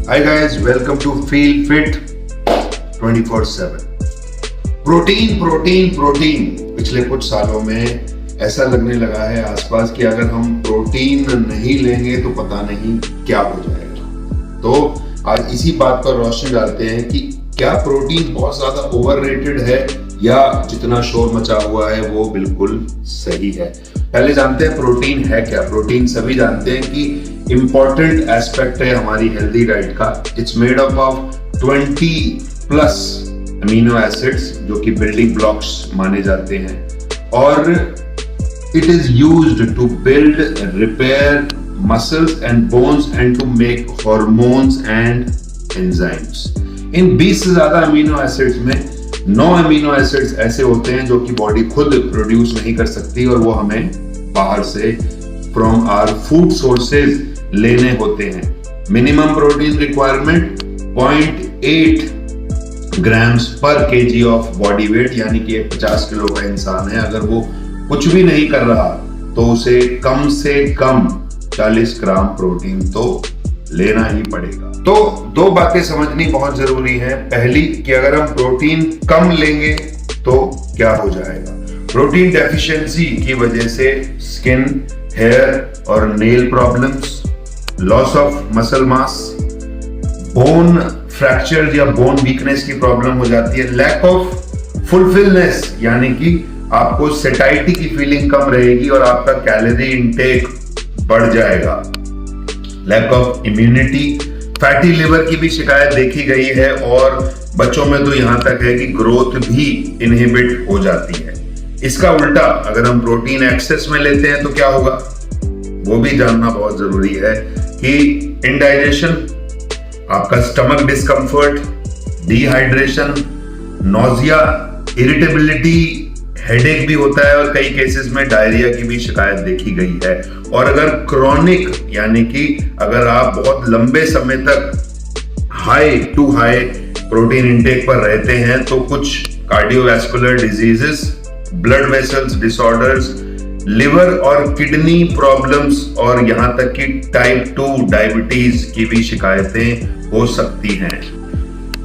Hi guys, welcome to Feel Fit 24/7। Protein protein protein पिछले कुछ सालों में ऐसा लगने लगा है आसपास कि अगर हम प्रोटीन नहीं लेंगे तो पता नहीं क्या हो जाएगा। तो आज इसी बात पर रोशनी डालते हैं कि क्या प्रोटीन बहुत ज्यादा ओवररेटेड है या जितना शोर मचा हुआ है वो बिल्कुल सही है। पहले जानते हैं प्रोटीन है क्या। प्रोटीन सभी जानते हैं कि इंपॉर्टेंट एस्पेक्ट है हमारी हेल्दी डाइट का। It's made up of 20+ amino acids जो कि बिल्डिंग ब्लॉक्स माने जाते हैं और it is used to build repair muscles and bones and to make hormones and enzymes. इन 20 से ज्यादा अमीनो एसिड्स में 9 अमीनो एसिड्स ऐसे होते हैं जो कि बॉडी खुद प्रोड्यूस नहीं कर सकती और वो हमें बाहर से फ्रॉम आवर फूड सोर्सेज लेने होते हैं। मिनिमम प्रोटीन रिक्वायरमेंट 0.8 ग्राम्स पर केजी ऑफ बॉडी वेट, यानी कि एक 50 किलो का इंसान है, अगर वो कुछ भी नहीं कर रहा तो उसे कम से कम 40 ग्राम प्रोटीन तो लेना ही पड़ेगा। तो दो बातें समझनी बहुत जरूरी है। पहली कि अगर हम प्रोटीन कम लेंगे तो क्या हो जाएगा। प्रोटीन डेफिशिएंसी की वजह से स्किन, हेयर और nail problems, loss of muscle mass, bone fracture या बोन वीकनेस की प्रॉब्लम हो जाती है। लैक ऑफ फुलफिलनेस, यानी कि आपको सेटाइटी की फीलिंग कम रहेगी और आपका कैलोरी इनटेक बढ़ जाएगा। Lack of immunity, fatty liver की भी शिकायत देखी गई है और बच्चों में तो यहां तक है कि ग्रोथ भी इनहिबिट हो जाती है। इसका उल्टा अगर हम प्रोटीन एक्सेस में लेते हैं तो क्या होगा वो भी जानना बहुत जरूरी है कि इंडाइजेशन, आपका stomach discomfort, dehydration, nausea, irritability, headache भी होता है और कई केसेस में डायरिया की भी शिकायत देखी गई है। और अगर क्रॉनिक, यानी कि अगर आप बहुत लंबे समय तक high to high protein intake पर रहते हैं तो कुछ cardiovascular diseases, blood vessels disorders, liver और किडनी प्रॉब्लम्स और यहां तक कि टाइप 2 डायबिटीज की भी शिकायतें हो सकती हैं।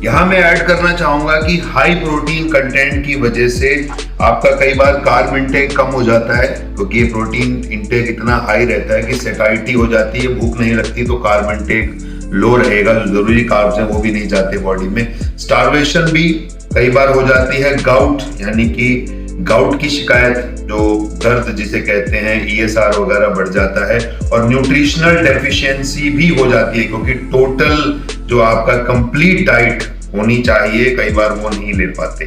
यहां मैं ऐड करना चाहूंगा कि हाई प्रोटीन कंटेंट की वजह से आपका कई बार कार्ब इंटेक कम हो जाता है, क्योंकि ये प्रोटीन इंटेक इतना हाई रहता है कि सेटाइटी हो जाती है, भूख नहीं लगती, तो कार्ब इंटेक लो रहेगा। जरूरी कार्ब्स हैं वो भी नहीं जाते बॉडी में। स्टार्वेशन भी कई बार हो जाती है। गाउट, यानी कि गाउट की शिकायत, जो दर्द जिसे कहते हैं, ESR वगैरह बढ़ जाता है और न्यूट्रिशनल डेफिशिएंसी भी हो जाती है, क्योंकि टोटल जो आपका कंप्लीट डाइट होनी चाहिए कई बार वो नहीं ले पाते।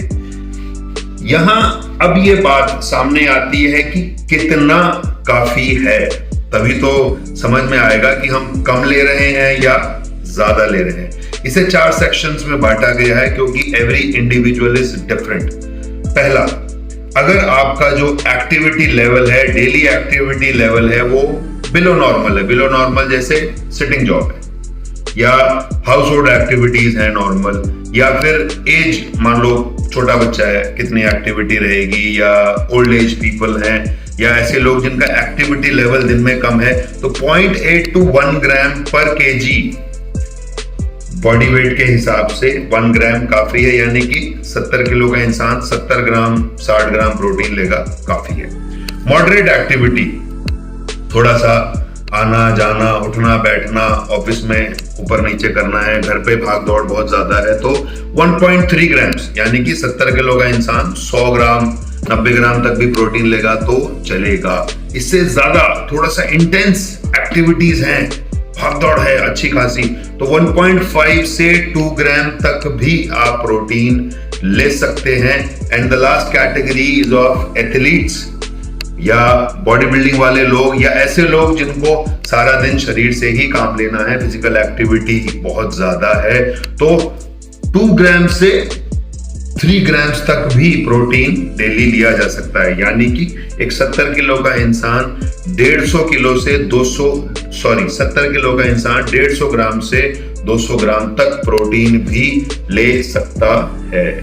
यहां अब ये बात सामने आती है कि कितना काफी है, तभी तो समझ में आएगा कि हम कम ले रहे हैं या ज्यादा ले रहे हैं। इसे 4 सेक्शंस में बांटा गया है क्योंकि एवरी इंडिविजुअल इज डिफरेंट। पहला, अगर आपका जो एक्टिविटी लेवल है, डेली एक्टिविटी लेवल है, वो बिलो नॉर्मल है, बिलो नॉर्मल जैसे सिटिंग जॉब है या हाउस होल्ड एक्टिविटीज है नॉर्मल, या फिर एज, मान लो छोटा बच्चा है कितनी एक्टिविटी रहेगी, या ओल्ड एज पीपल हैं, या ऐसे लोग जिनका एक्टिविटी लेवल दिन में कम है, तो 0.8 to 1 ग्राम पर केजी बॉडी वेट के हिसाब से 1 ग्राम काफी है, यानी कि 70 किलो का इंसान 70 ग्राम 60 ग्राम प्रोटीन लेगा, काफी है। मॉडरेट एक्टिविटी, थोड़ा सा आना जाना, उठना बैठना, ऑफिस में ऊपर नीचे करना है, घर पे भाग दौड़ बहुत ज्यादा है, तो 1.3 ग्राम्स, यानी कि 70 किलो का इंसान 100 ग्राम 90 ग्राम तक भी प्रोटीन लेगा तो चलेगा। इससे ज्यादा थोड़ा सा इंटेंस एक्टिविटीज हैं, भाग दौड़ है अच्छी खासी, तो 1.5 से 2 ग्राम तक भी आप प्रोटीन ले सकते हैं। And the last category is of athletes, या बॉडी बिल्डिंग वाले लोग, या ऐसे लोग जिनको सारा दिन शरीर से ही काम लेना है, फिजिकल एक्टिविटी बहुत ज्यादा है, तो 2 ग्राम से 3 ग्राम्स तक भी प्रोटीन डेली लिया जा सकता है। यानी कि एक 70 किलो का इंसान 150 किलो से 70 किलो का इंसान 150 ग्राम से 200 ग्राम तक प्रोटीन भी ले सकता है।